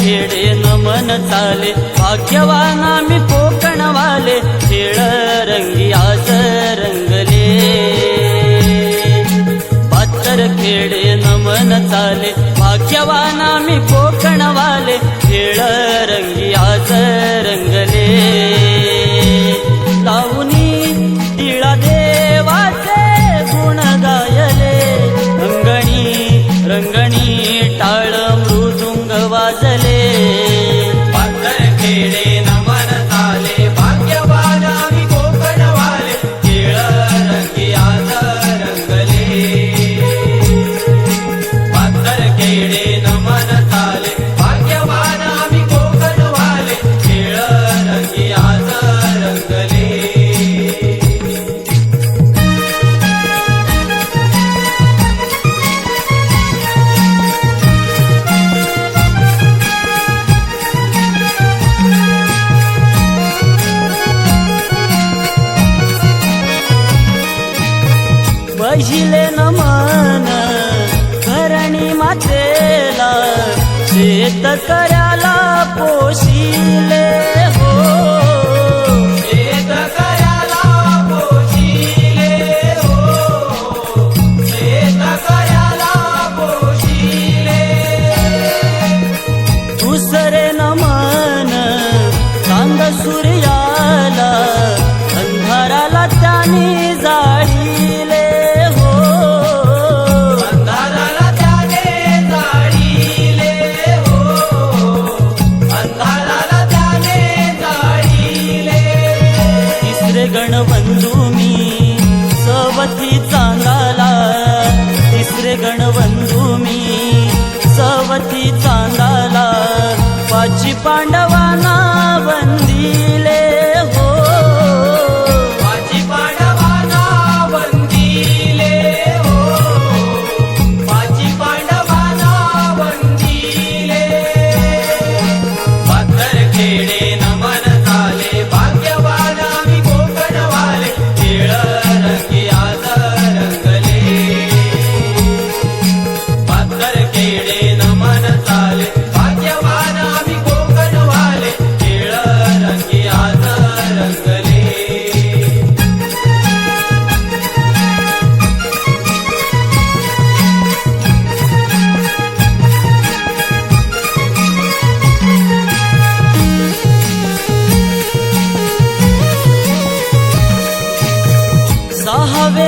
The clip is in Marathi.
खेडे नमन चाले भाग्यवान आम्ही कोकणवाले खेळ रंगी आज रंगले पातर खेडे नमन चाले भाग्यवान आम्ही कोकणवाले खेळ रंगी आज रंगले लावणी तिळा देवाचे गुण गायले रंगणी टाळ मृदुंग वाजले पातर खेडे नमन चाले भाग्यवान आम्ही कोकणवाले खेळ रंगी आज रंगले पातर खेडे नमन चाले भाग्यवान आम्ही कोकणवाले खेळ रंगी आज रंगले बहिले नमन धरणी मातेला शेतकऱ्याला पोशिले हो शेतकऱ्याला पोशिले हो शेतकऱ्याला पोशिले दुसरे नमन चांद सूर्याला अंधाराला त्याने जाळीले अंधाराला त्याने जाळीले हो अंधाराला त्याने जाळीले तिसरे गणबंधू मी सवती चांदाला तिसरे गणबंधू मी सवती चांदाला पाची पांडवांना वंदिले हो पाची पांडवांना वंदिले हो पाची पांडवांना वंदिले पातर खेडे नमन झाले भाग्यवान आम्ही कोकणवाले खेळ रंगी आज रंगले पातर खेडे नमन झाले भाग्यवान आम्ही कोकणवाले खेळ रंगी आज रंगले सहावे